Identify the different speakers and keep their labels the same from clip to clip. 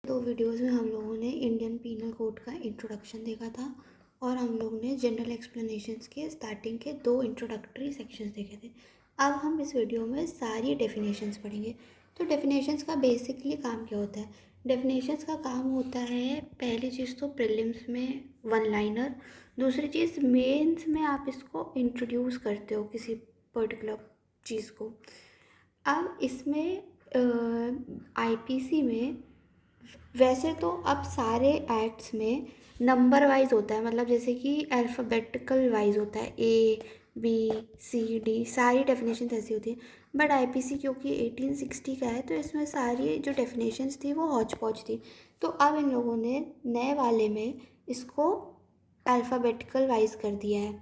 Speaker 1: दो वीडियोस में हम लोगों ने इंडियन पीनल कोड का इंट्रोडक्शन देखा था और हम लोगों ने जनरल एक्सप्लेनेशंस के स्टार्टिंग के 2 इंट्रोडक्टरी सेक्शंस देखे थे। अब हम इस वीडियो में सारी डेफिनेशंस पढ़ेंगे। तो डेफिनेशंस का बेसिकली काम क्या होता है? डेफिनेशंस का काम होता है, पहली चीज़ तो प्रीलिम्स में वन लाइनर, दूसरी चीज़ मेंस में आप इसको इंट्रोड्यूस करते हो किसी पर्टिकुलर चीज़ को। अब इसमें आईपीसी में वैसे तो अब सारे एक्ट्स में नंबर वाइज होता है, मतलब जैसे कि अल्फ़ाबेटिकल वाइज होता है, ए बी सी डी, सारी डेफिनेशन ऐसी होती है। बट आईपीसी क्योंकि 1860 का है तो इसमें सारी जो डेफिनेशंस थी वो हौच पौच थी। तो अब इन लोगों ने नए वाले में इसको अल्फ़ाबेटिकल वाइज कर दिया है,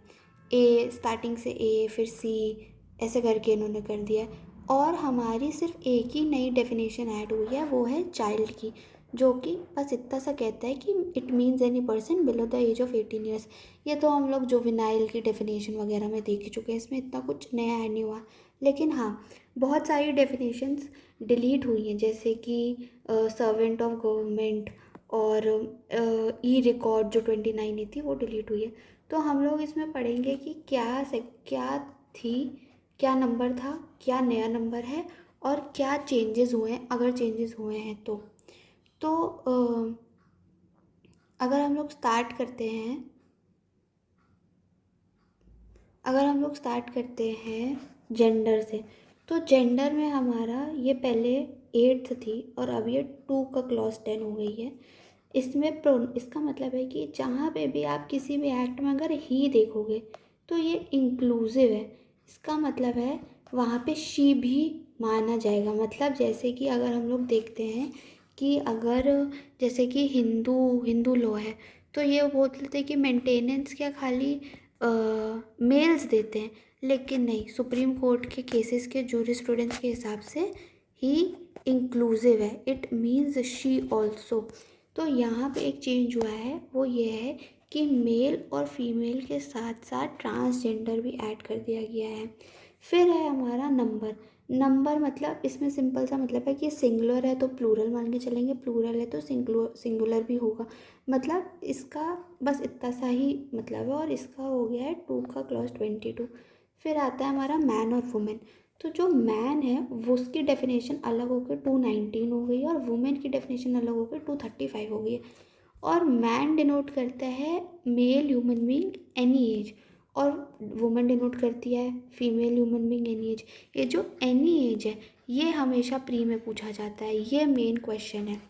Speaker 1: ए स्टार्टिंग से ए फिर सी, ऐसे करके इन्होंने कर दिया है। और हमारी सिर्फ एक ही नई डेफिनेशन ऐड हुई है, वो है चाइल्ड की, जो कि बस इतना सा कहता है कि it means any person below the age of 18 years. ये तो हम लोग जुवेनाइल की डेफिनेशन वगैरह में देख ही चुके हैं, इसमें इतना कुछ नया ऐड नहीं हुआ। लेकिन हाँ, बहुत सारी डेफिनेशंस डिलीट हुई हैं, जैसे कि सर्वेंट ऑफ गवर्नमेंट और ई रिकॉर्ड जो 29 थी वो डिलीट हुई है। तो हम लोग इसमें पढ़ेंगे कि क्या थी, क्या नंबर था, क्या नया नंबर है और क्या चेंजेस हुए हैं, अगर चेंजेस हुए हैं तो अगर हम लोग स्टार्ट करते हैं जेंडर से, तो जेंडर में हमारा ये पहले 8th थी और अब ये 2 का क्लॉज 10 हो गई है। इसमें इसका मतलब है कि जहाँ पे भी आप किसी भी एक्ट में अगर ही देखोगे तो ये इंक्लूसिव है। इसका मतलब है वहाँ पे शी भी माना जाएगा। मतलब जैसे कि अगर हम लोग देखते हैं कि अगर जैसे कि हिंदू लॉ है, तो ये बोलते हैं कि मेंटेनेंस क्या खाली मेल्स देते हैं, लेकिन नहीं, सुप्रीम कोर्ट के केसेस के जूरिस्प्रूडेंस के हिसाब से ही इंक्लूसिव है, इट मीन्स शी ऑल्सो। तो यहाँ पे एक चेंज हुआ है, वो ये है कि मेल और फीमेल के साथ साथ ट्रांसजेंडर भी ऐड कर दिया गया है। फिर है हमारा नंबर मतलब इसमें सिंपल सा मतलब है कि सिंगुलर है तो प्लूरल मान के चलेंगे, प्लूरल है तो सिंगुलर भी होगा। मतलब इसका बस इतना सा ही मतलब है, और इसका हो गया है 2 का क्लॉज 22। फिर आता है हमारा मैन और वुमेन। तो जो मैन है वो उसकी डेफिनेशन अलग होकर 219 हो गई और वुमेन की डेफिनेशन अलग होकर 235 हो गई है। और मैन डिनोट करता है male human being any age, और वुमेन डिनोट करती है female human being any age. ये जो एनी एज है ये हमेशा प्री में पूछा जाता है, ये मेन क्वेश्चन है।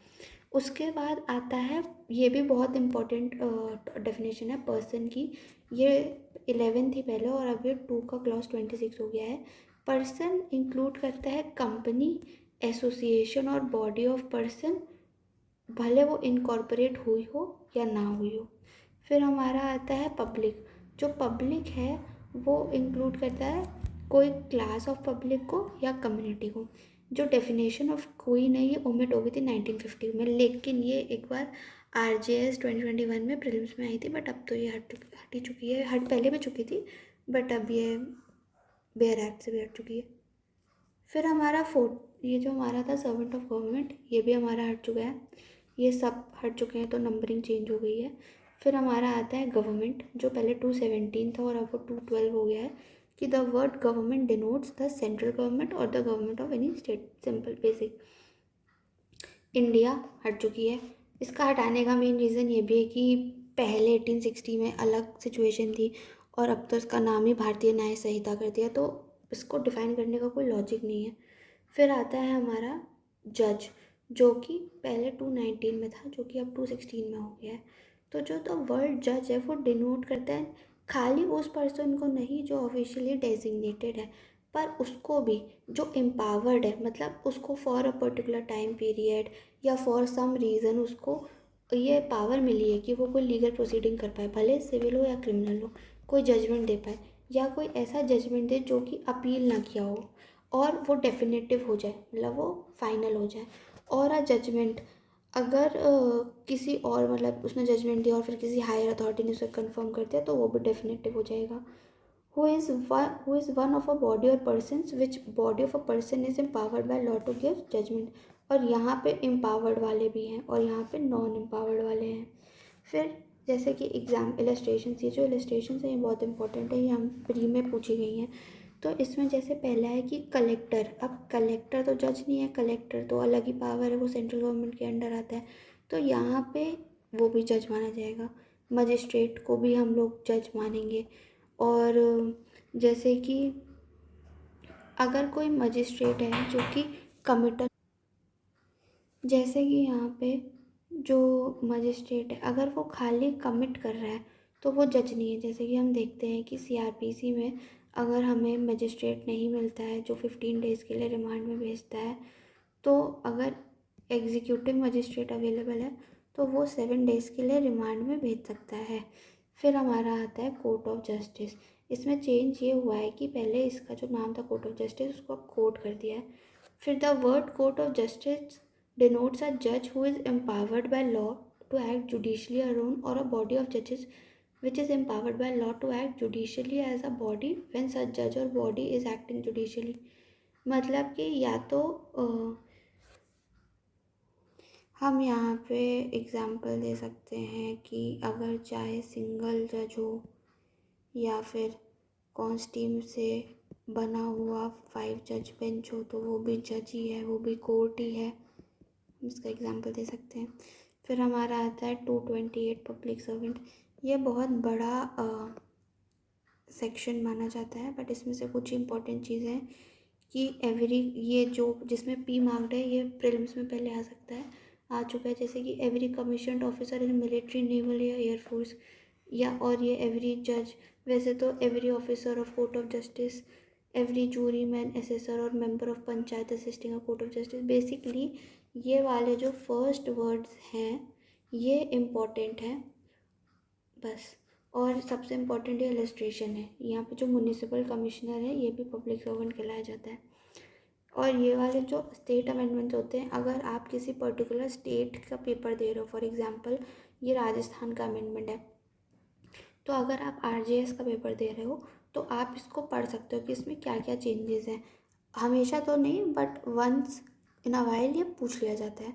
Speaker 1: उसके बाद आता है, ये भी बहुत इम्पोर्टेंट डेफिनेशन है पर्सन की, ये 11 थी पहले और अब ये 2 का क्लॉज 26 हो गया है। पर्सन इंक्लूड करता है कंपनी, एसोसिएशन और बॉडी ऑफ पर्सन, भले वो इनकॉर्पोरेट हुई हो या ना हुई हो। फिर हमारा आता है पब्लिक। जो पब्लिक है वो इंक्लूड करता है कोई क्लास ऑफ पब्लिक को या कम्युनिटी को। जो डेफिनेशन ऑफ कोई नहीं है ओमिट हो गई थी 1950 में, लेकिन ये एक बार RJS 2021 में प्रीलिम्स में आई थी, बट अब तो ये हट ही चुकी है, हट पहले भी चुकी थी बट अब ये बेयर एक्ट से भी हट चुकी है। फिर हमारा ये जो हमारा था सर्वेंट ऑफ गवर्नमेंट, ये भी हमारा हट चुका है, ये सब हट चुके हैं तो नंबरिंग चेंज हो गई है। फिर हमारा आता है गवर्नमेंट, जो पहले 217 था और अब वो 212 हो गया है, कि the word government denotes the central government और the government of any state, simple basic. India हट चुकी है। इसका हटाने का मेन रीज़न ये भी है कि पहले 1860 में अलग सिचुएशन थी और अब तो इसका नाम ही भारतीय न्याय संहिता कर दिया, तो इसको डिफ़ाइन करने का कोई लॉजिक नहीं है। फिर आता है हमारा जज, जो कि पहले 219 में था, जो कि अब 216 में हो गया है। तो जो द वर्ड जज है वो डिनोट करता है खाली उस पर्सन को नहीं जो ऑफिशियली डेजिग्नेटेड है, पर उसको भी जो एम्पावर्ड है, मतलब उसको for a particular time period या फॉर सम रीज़न उसको ये पावर मिली है कि वो कोई लीगल प्रोसीडिंग कर पाए, भले सिविल हो या क्रिमिनल हो, कोई जजमेंट दे पाए या कोई ऐसा जजमेंट दे जो कि अपील ना किया हो और वो डेफिनेटिव हो जाए, मतलब वो फाइनल हो जाए। और अ जजमेंट अगर किसी और, मतलब उसने जजमेंट दिया और फिर किसी हायर अथॉरिटी ने उसे कंफर्म कर दिया तो वो भी डेफिनेटिव हो जाएगा। Who is one of a body or persons which body of a person is empowered by law to give judgment। और यहाँ पे एम्पावर्ड वाले भी हैं और यहाँ पे नॉन एम्पावर्ड वाले हैं। फिर जैसे कि एग्जाम इलस्ट्रेशन, ये जो इलस्ट्रेशन है ये बहुत इंपॉर्टेंट है, ये हम प्री में पूछी गई हैं। तो इसमें जैसे पहला है कि कलेक्टर, अब कलेक्टर तो जज नहीं है, कलेक्टर तो अलग ही पावर है, वो सेंट्रल गवर्नमेंट के अंडर आता है, तो यहाँ पे वो भी जज माना जाएगा। मजिस्ट्रेट को भी हम लोग जज मानेंगे। और जैसे कि अगर कोई मजिस्ट्रेट है जो कि कमिटल, जैसे कि यहाँ पे जो मजिस्ट्रेट है अगर वो खाली कमिट कर रहा है तो वो जज नहीं है। जैसे कि हम देखते हैं कि सीआरपीसी में अगर हमें मजिस्ट्रेट नहीं मिलता है जो 15 डेज़ के लिए रिमांड में भेजता है, तो अगर एग्जीक्यूटिव मजिस्ट्रेट अवेलेबल है तो वो 7 डेज़ के लिए रिमांड में भेज सकता है। फिर हमारा आता है कोर्ट ऑफ जस्टिस। इसमें चेंज ये हुआ है कि पहले इसका जो नाम था कोर्ट ऑफ जस्टिस उसको अब कोर्ट कर दिया है। फिर the word court of justice denotes a judge who is empowered by law to act judicially alone, or a body of judges which is empowered by law to act judicially as a body when such judge or body is acting judicially। मतलब कि या तो हम यहाँ पे example दे सकते हैं कि अगर चाहे सिंगल जज हो या फिर कॉन्स्टीम से बना हुआ 5 जज बेंच हो तो वो भी जज ही है, वो भी कोर्ट ही है, इसका एग्जांपल दे सकते हैं। फिर हमारा आता है 228 पब्लिक सर्वेंट। ये बहुत बड़ा सेक्शन माना जाता है, बट इसमें से कुछ इंपॉर्टेंट चीज़ें हैं कि एवरी, ये जो जिसमें पी मार्क्ड है ये प्रीलिम्स में पहले आ सकता है, आ चुका है। जैसे कि every commissioned officer in military, naval या एयरफोर्स, या और ये एवरी जज, वैसे तो every officer of court of justice, every jury man, assessor और member of panchayat assisting a court of justice. Basically ये वाले जो फर्स्ट वर्ड्स हैं ये इम्पॉर्टेंट हैं बस। और सबसे इम्पॉर्टेंट ये इलस्ट्रेशन है। यहाँ पे जो म्यूनिसिपल कमिश्नर है ये भी पब्लिक सर्वेंट कहलाया जाता है। और ये वाले जो स्टेट अमेंडमेंट्स होते हैं, अगर आप किसी पर्टिकुलर स्टेट का पेपर दे रहे हो, फॉर एग्जांपल ये राजस्थान का अमेंडमेंट है, तो अगर आप आरजेएस का पेपर दे रहे हो तो आप इसको पढ़ सकते हो कि इसमें क्या क्या चेंजेस हैं। हमेशा तो नहीं, but once in a while ये पूछ लिया जाता है।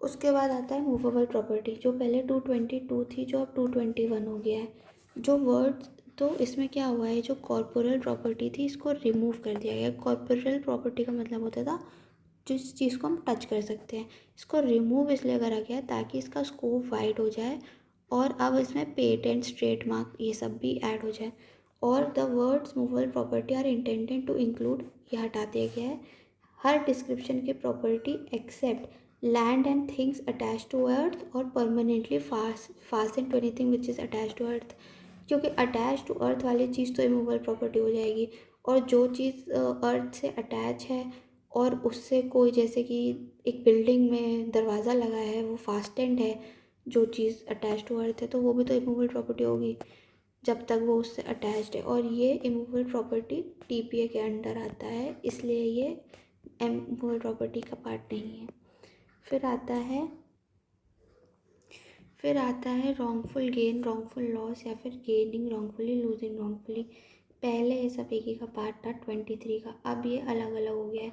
Speaker 1: उसके बाद आता है मूवेबल प्रॉपर्टी, जो पहले 222 थी जो अब 221 हो गया है। जो वर्ड, तो इसमें क्या हुआ है, जो कॉर्पोरल प्रॉपर्टी थी इसको रिमूव कर दिया गया। कॉर्पोरल प्रॉपर्टी का मतलब होता था जिस चीज़ को हम टच कर सकते हैं, इसको रिमूव इसलिए करा गया है ताकि इसका स्कोप वाइड हो जाए और अब इसमें पेटेंट्स, ट्रेडमार्क ये सब भी ऐड हो जाए। और the words movable property are intended to include, ये हटा दिया गया है, हर डिस्क्रिप्शन की property except land and things attach to earth और permanently fasten to anything which is attach to earth. क्योंकि अटैच टू अर्थ वाली चीज़ तो इमूवेबल प्रॉपर्टी हो जाएगी, और जो चीज़ अर्थ से अटैच है और उससे कोई, जैसे कि एक बिल्डिंग में दरवाज़ा लगा है वो फास्टेंड है, जो चीज़ अटैच टू अर्थ है, तो वो भी तो इमूवेबल प्रॉपर्टी होगी जब तक वो उससे अटैच्ड है। और ये इमूवेबल प्रॉपर्टी टीपीए के अंडर आता है, इसलिए ये इमूवेबल प्रॉपर्टी का पार्ट नहीं है। फिर आता है रॉन्गफुल गेन, रॉन्गफुल लॉस, या फिर गेनिंग रॉन्गफुली, लूजिंग रॉन्गफुली। पहले ये सब एक ही का पार्ट था 23 का, अब ये अलग अलग हो गया है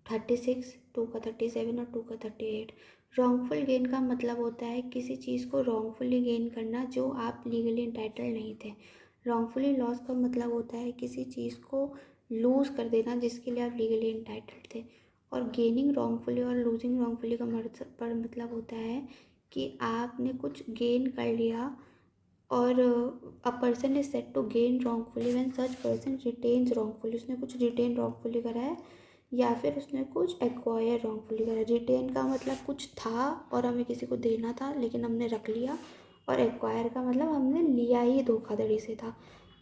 Speaker 1: 36, 2 का 37 और 2 का 38। रॉन्गफुल गेन का मतलब होता है किसी चीज़ को रॉन्गफुली गेन करना जो आप लीगली इंटाइटल नहीं थे। रॉन्गफुली लॉस का मतलब होता है किसी चीज़ को लूज़ कर देना जिसके लिए आप लीगली इंटाइटल्ड थे। और गेनिंग रॉन्गफुली और लूजिंग रॉन्गफुली का मतलब होता है कि आपने कुछ गेन कर लिया, और a person is said to gain wrongfully when such person retains wrongfully, उसने कुछ रिटेन रॉन्गफुली करा है या फिर उसने कुछ एक्वायर रॉन्गफुली करा है। रिटेन का मतलब कुछ था और हमें किसी को देना था लेकिन हमने रख लिया, और एक्वायर का मतलब हमने लिया ही धोखाधड़ी से था।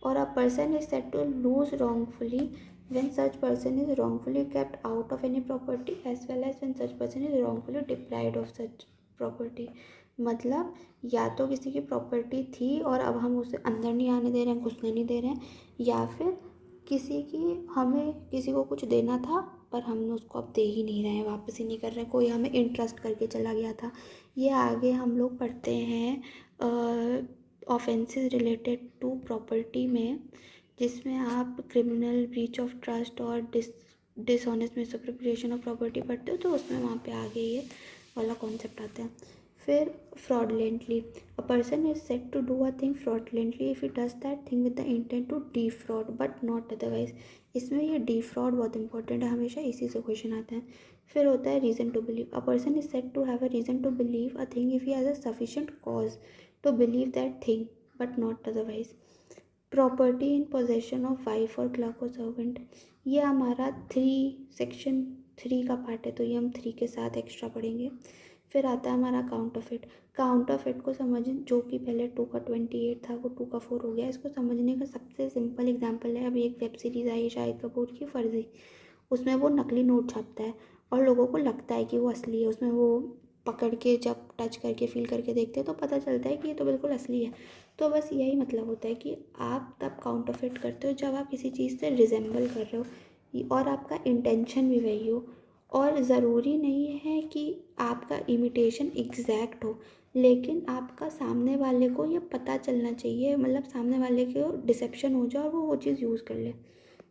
Speaker 1: और a person is said to lose wrongfully when such person is wrongfully kept out of any property as well as when such person is wrongfully deprived of such property। मतलब या तो किसी की प्रॉपर्टी थी और अब हम उसे अंदर नहीं आने दे रहे हैं, घुसने नहीं दे रहे हैं, या फिर हमें किसी को कुछ देना था पर हमने उसको अब दे ही नहीं रहे हैं, वापस ही नहीं कर रहे हैं, कोई हमें इंटरेस्ट करके चला गया था। ये आगे हम लोग पढ़ते हैं ऑफेंसेस रिलेटेड टू प्रॉपर्टी में, जिसमें आप क्रिमिनल, ब्रीच ऑफ ट्रस्ट और डिसऑनेस्ट मिसअप्रोप्रिएशन ऑफ प्रॉपर्टी पढ़ते हो तो उसमें वहाँ पे आगे ये वाला कॉन्सेप्ट आता है। फिर fraudulently, a person is said to do a thing fraudulently if he does that thing with the intent to defraud but not otherwise. इसमें ये डिफ्रॉड बहुत इंपॉर्टेंट है, हमेशा इसी से क्वेश्चन आता है। फिर होता है reason to believe, a person is said to have a reason to believe a thing if he has a sufficient cause to believe that thing but not otherwise. Property in possession of wife और clerk और servant, ये हमारा section 3 का part है, तो ये हम 3 के साथ एक्स्ट्रा पढ़ेंगे। फिर आता है हमारा count of it. Count of it को समझ, जो कि पहले 2 का 28 था वो 2 का 4 हो गया। इसको समझने का सबसे सिंपल एग्जांपल है, अभी एक वेब सीरीज़ आई है शाहिद कपूर की, फर्जी। उसमें वो नकली नोट छापता है और लोगों को लगता है कि वो असली है। उसमें वो पकड़ के जब टच करके फील करके देखते हैं तो पता चलता है कि ये तो बिल्कुल असली है। तो बस यही मतलब होता है कि आप तब काउंटरफिट करते हो जब आप किसी चीज़ से रिजेंबल कर रहे हो और आपका इंटेंशन भी वही हो। और ज़रूरी नहीं है कि आपका इमिटेशन एग्जैक्ट हो, लेकिन आपका सामने वाले को ये पता चलना चाहिए, मतलब सामने वाले को डिसेप्शन हो जाए और वो चीज़ यूज़ कर ले।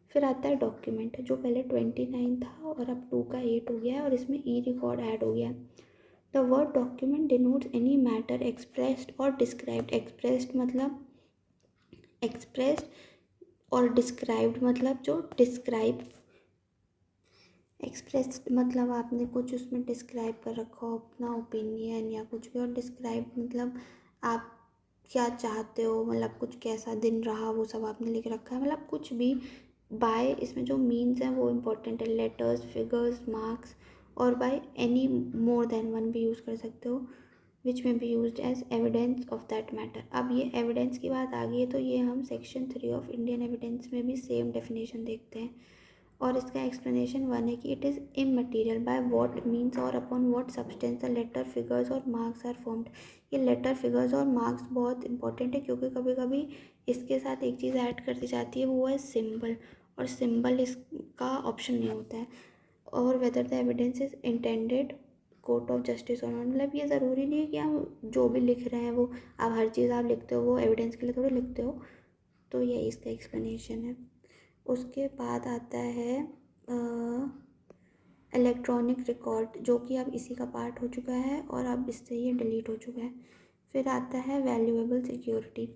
Speaker 1: फिर आता है डॉक्यूमेंट, जो पहले 29 था और अब 2 का 8 हो गया है और इसमें ई रिकॉर्ड ऐड हो गया है। The word document denotes any matter expressed और डिस्क्राइब्ड। एक्सप्रेस्ड मतलब एक्सप्रेस्ड और डिस्क्राइब्ड मतलब जो डिस्क्राइब, एक्सप्रेस्ड मतलब आपने कुछ उसमें डिस्क्राइब कर रखा हो, अपना ओपिनियन या कुछ भी, और डिस्क्राइब मतलब आप क्या चाहते हो, मतलब कुछ कैसा दिन रहा वो सब आपने लिख रखा है, मतलब कुछ भी। बाय, इसमें जो मीन्स हैं वो इम्पोर्टेंट है, लेटर्स, फिगर्स, मार्क्स, और by any more than one भी यूज़ कर सकते हो, which may be use as evidence of that matter. अब ये एविडेंस की बात आ गई है तो ये हम सेक्शन 3 ऑफ इंडियन एविडेंस में भी सेम डेफिनेशन देखते हैं। और इसका एक्सप्लेनेशन 1 है कि it is immaterial by what means और upon what substance the letter, figures और मार्क्स आर फॉर्म्ड। ये लेटर, फिगर्स और मार्क्स बहुत इंपॉर्टेंट है क्योंकि कभी कभी इसके साथ एक चीज़ ऐड कर दी जाती है, वो है सिंबल, और सिंबल इसका ऑप्शन नहीं होता है। और whether the evidence is intended court of justice और नॉट, मतलब ये ज़रूरी नहीं है कि हम जो भी लिख रहे हैं वो, आप हर चीज़ आप लिखते हो वो एविडेंस के लिए थोड़ी लिखते हो। तो ये इसका एक्सप्लेनेशन है। उसके बाद आता है इलेक्ट्रॉनिक रिकॉर्ड, जो कि अब इसी का पार्ट हो चुका है और अब इससे ये डिलीट हो चुका है। फिर आता है valuable security.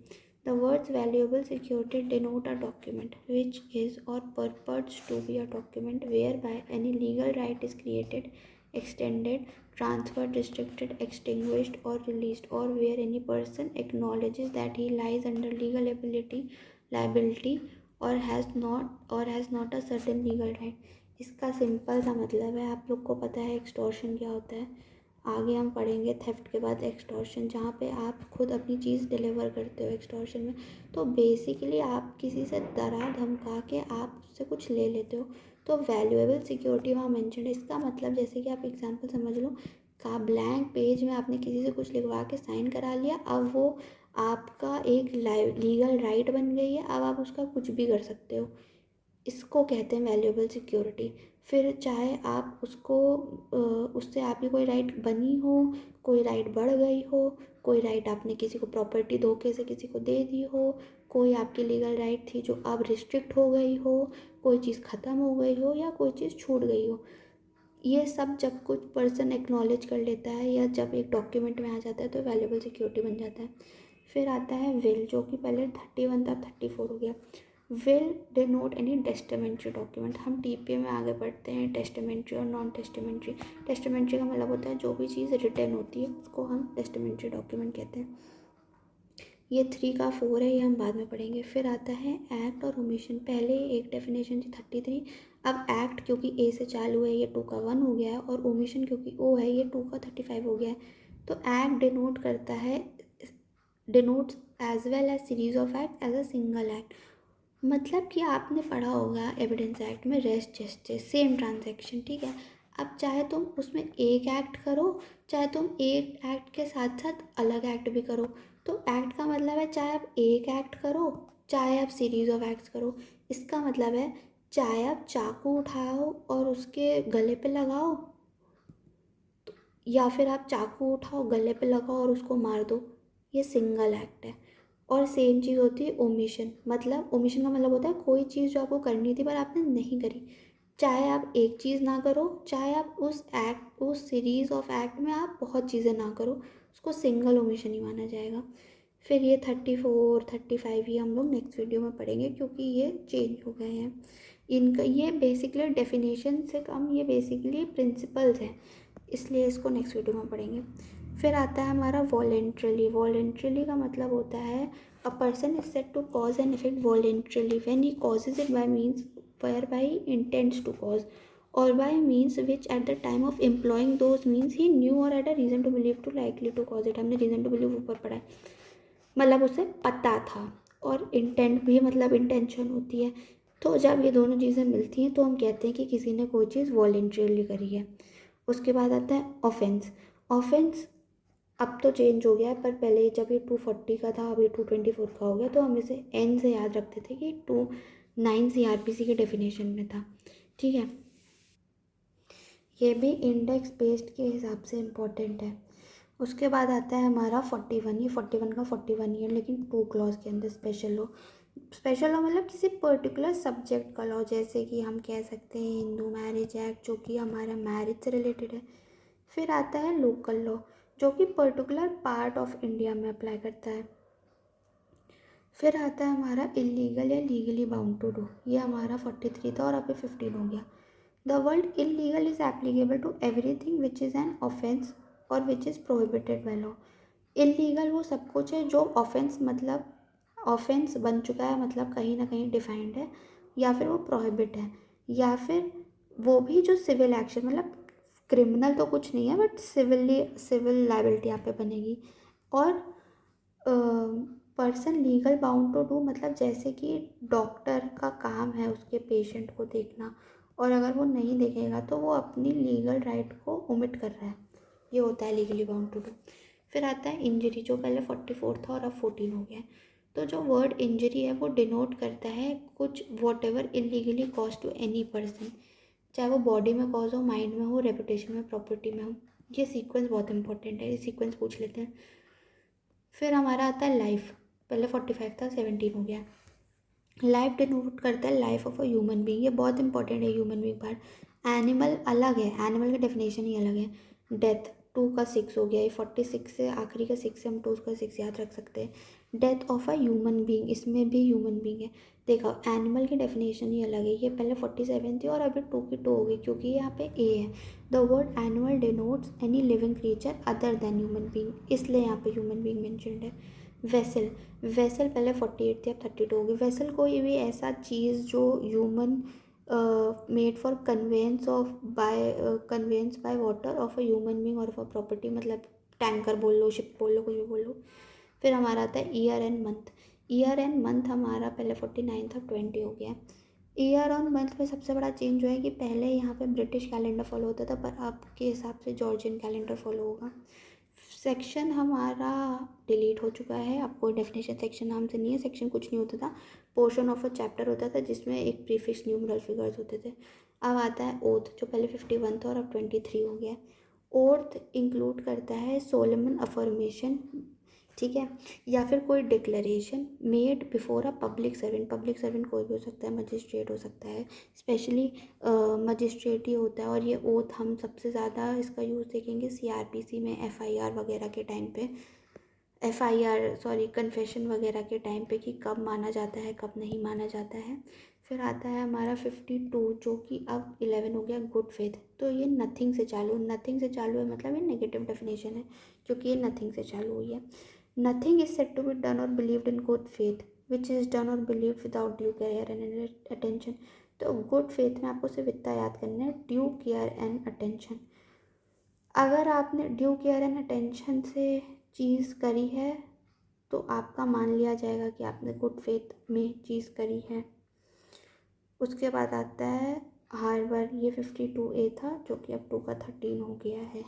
Speaker 1: The words valuable security denote a document which is और purports to be a document whereby any legal right is created, extended, transferred, restricted, extinguished or released, or where any person acknowledges that he lies under legal liability or has not a certain legal right। इसका simple सा मतलब है, आप लोग को पता है extortion क्या होता है, आगे हम पढ़ेंगे थेफ्ट के बाद एक्सटॉर्शन, जहाँ पे आप खुद अपनी चीज़ डिलीवर करते हो एक्सटॉर्शन में। तो बेसिकली आप किसी से डरा धमका के आप उससे कुछ ले लेते हो, तो वैल्यूएबल सिक्योरिटी वहाँ मेंशन है। इसका मतलब जैसे कि आप एग्जांपल समझ लो, का ब्लैंक पेज में आपने किसी से कुछ लिखवा के साइन करा लिया, अब वो आपका एक लीगल राइट बन गई है, अब आप उसका कुछ भी कर सकते हो। इसको कहते हैं वैल्यूएबल सिक्योरिटी। फिर चाहे आप उसको उससे आपकी कोई राइट बनी हो, कोई राइट बढ़ गई हो, कोई राइट आपने किसी को प्रॉपर्टी धोखे से किसी को दे दी हो, कोई आपकी लीगल राइट थी जो अब रिस्ट्रिक्ट हो गई हो, कोई चीज़ ख़त्म हो गई हो या कोई चीज़ छूट गई हो, ये सब जब कुछ पर्सन एक्नॉलेज कर लेता है या जब एक डॉक्यूमेंट में आ जाता है तो वैल्यूएबल सिक्योरिटी बन जाता है। फिर आता है विल, जो कि पहले 31 था 34 हो गया। Will denote any testamentary document. हम टीपीए में आगे बढ़ते हैं टेस्टामेंट्री और नॉन टेस्टामेंट्री। टेस्टामेंट्री का मतलब होता है जो भी चीज़ रिटर्न होती है उसको हम टेस्टामेंट्री डॉक्यूमेंट कहते हैं। ये 3 का 4 है, ये हम बाद में पढ़ेंगे। फिर आता है एक्ट और ओमिशन। पहले एक डेफिनेशन थी 33, अब एक्ट क्योंकि ए से चालू है ये 2 का 1 हो गया है, और ओमिशन क्योंकि ओ है ये 2 का 35 हो गया है। तो एक्ट डिनोट करता है, denotes as well as series of act as a single act. मतलब कि आपने पढ़ा होगा एविडेंस एक्ट में रेस्ट जस्टिस सेम ट्रांजैक्शन, ठीक है। अब चाहे तुम उसमें एक एक्ट करो, चाहे तुम एक एक्ट के साथ साथ अलग एक्ट भी करो। तो एक्ट का मतलब है चाहे आप एक एक्ट करो, चाहे आप सीरीज ऑफ एक्ट्स करो। इसका मतलब है चाहे आप चाकू उठाओ और उसके गले पे लगाओ, या फिर आप चाकू उठाओ गले पे लगाओ और उसको मार दो, ये सिंगल एक्ट है। और सेम चीज़ होती है ओमिशन, मतलब ओमिशन का मतलब होता है कोई चीज़ जो आपको करनी थी पर आपने नहीं करी। चाहे आप एक चीज़ ना करो, चाहे आप उस सीरीज़ ऑफ एक्ट में आप बहुत चीज़ें ना करो, उसको सिंगल ओमिशन ही माना जाएगा। फिर ये 34 35 ये हम लोग नेक्स्ट वीडियो में पढ़ेंगे, क्योंकि ये चेंज हो गए हैं। इनका ये बेसिकली डेफिनेशन से कम, ये बेसिकली प्रिंसिपल्स हैं, इसलिए इसको नेक्स्ट वीडियो में पढ़ेंगे। फिर आता है हमारा वॉलेंट्रली। वॉलेंट्रली का मतलब होता है a person is said to cause an effect voluntarily when he causes it by means whereby he intends to cause, or by means which at the time of employing those means he knew or had a reason to believe to likely to cause it। हमने reason to believe ऊपर पढ़ा है, मतलब उसे पता था, और intent भी मतलब इंटेंशन होती है। तो जब ये दोनों चीज़ें मिलती हैं तो हम कहते हैं कि किसी ने कोई चीज़ वॉलेंट्रीली करी है। उसके बाद आता है ऑफेंस। ऑफेंस अब तो चेंज हो गया है, पर पहले जब ये 240 का था, अभी 224 का हो गया, तो हम इसे एन से याद रखते थे कि 29 CRPC के डेफिनेशन में था। ठीक है, ये भी इंडेक्स बेस्ड के हिसाब से इम्पोर्टेंट है। उसके बाद आता है हमारा 41। ये 41 का 41 ईयर, लेकिन 2 क्लॉज के अंदर स्पेशल लॉ। स्पेशल लॉ मतलब किसी पर्टिकुलर सब्जेक्ट का लॉ, जैसे कि हम कह सकते हैं हिंदू मैरिज एक्ट, जो कि हमारा मैरिज से रिलेटेड है। फिर आता है लोकल लॉ, जो कि पर्टिकुलर पार्ट ऑफ इंडिया में अप्लाई करता है। फिर आता है हमारा इलीगल या लीगली बाउंड टू डू, ये हमारा 43 था और अभी 15 हो गया। The word illegal is applicable to everything which is an offence और which is prohibited by law. Illegal वो सब कुछ है जो ऑफेंस मतलब ऑफेंस बन चुका है, मतलब कहीं ना कहीं डिफाइंड है, या फिर वो प्रोहिबिट है, या फिर वो भी जो सिविल एक्शन, मतलब क्रिमिनल तो कुछ नहीं है बट सिविल लाइबिलिटी यहाँ पे बनेगी। और person legal bound to do मतलब जैसे कि डॉक्टर का काम है उसके पेशेंट को देखना, और अगर वो नहीं देखेगा तो वो अपनी लीगल राइट को ओमिट कर रहा है, ये होता है लीगली बाउंड टू डू। फिर आता है इंजरी, जो पहले 44 था और अब 14 हो गया है। तो जो वर्ड इंजरी है वो डिनोट करता है कुछ whatever illegally cause to any person, चाहे वो बॉडी में कॉज हो, माइंड में हो, रेपुटेशन में, प्रॉपर्टी में हो। ये सीक्वेंस बहुत इंपॉर्टेंट है, ये सीक्वेंस पूछ लेते हैं। फिर हमारा आता है लाइफ, पहले 45 था 17 हो गया। लाइफ डिनोट करता है life of a human being, ये बहुत इंपॉर्टेंट है ह्यूमन बीइंग पार्ट। एनिमल अलग है, एनिमल का डेफिनेशन ही अलग है। डेथ 2 का 6 हो गया, ये 46 से आखिरी का 6 से हम 2 का 6 याद रख सकते हैं। Death of a human being, इसमें भी ह्यूमन बीइंग है। देखो एनिमल की डेफिनेशन ही अलग है, ये पहले 47 थी और अभी 2 की 2 हो गई, क्योंकि यहाँ पे ए है। The word animal denotes any living creature other than human being, इसलिए यहाँ पे ह्यूमन बीइंग मेंशन्ड है। वेसल, वेसल पहले 48 थी अब 32 होगी। वेसल कोई भी ऐसा चीज़ जो human made for conveyance by water of a human being और ऑफ अ प्रॉपर्टी, मतलब टैंकर बोल लो, शिप बोल लो, कुछ भी बोल लो। फिर हमारा आता है year and month. Year and month हमारा पहले 49 था 20 हो गया। ईयर और मंथ में सबसे बड़ा चेंज हुआ है कि पहले यहाँ पे ब्रिटिश कैलेंडर फॉलो होता था, पर अब के हिसाब से जॉर्जियन कैलेंडर फॉलो होगा। सेक्शन हमारा डिलीट हो चुका है, अब कोई डेफिनेशन सेक्शन नाम से नहीं है, सेक्शन कुछ नहीं होता था, पोर्शन ऑफ अ चैप्टर होता था जिसमें एक प्रीफिक्स न्यूमरल फिगर्स होते थे। अब आता है ओथ, जो पहले 51 था और अब 23 हो गया। ओथ इंक्लूड करता है सोलमन अफर्मेशन, ठीक है, या फिर कोई declaration made before a public servant. Public servant कोई भी हो सकता है, मजिस्ट्रेट हो सकता है, स्पेशली मजिस्ट्रेट ही होता है। और ये ओथ हम सबसे ज़्यादा इसका यूज़ देखेंगे CRPC में, FIR वगैरह के टाइम पे, कन्फेशन वगैरह के टाइम पे, कि कब माना जाता है कब नहीं माना जाता है। फिर आता है हमारा 52, जो कि अब 11 हो गया, गुड फेथ। तो ये नथिंग से चालू, नथिंग से चालू है मतलब ये नेगेटिव डेफिनेशन है, क्योंकि ये नथिंग से चालू हुई है। Nothing is said to be done और believed in good faith which is done और believed without due care and attention. तो गुड फेथ में आपको सिर्फ इतना याद करना है, ड्यू केयर एंड अटेंशन। अगर आपने ड्यू केयर एंड अटेंशन से चीज़ करी है तो आपका मान लिया जाएगा कि आपने गुड फेथ में चीज़ करी है। उसके बाद आता है हार्बर, ये 52A था जो कि अब 2 का 13 हो गया है।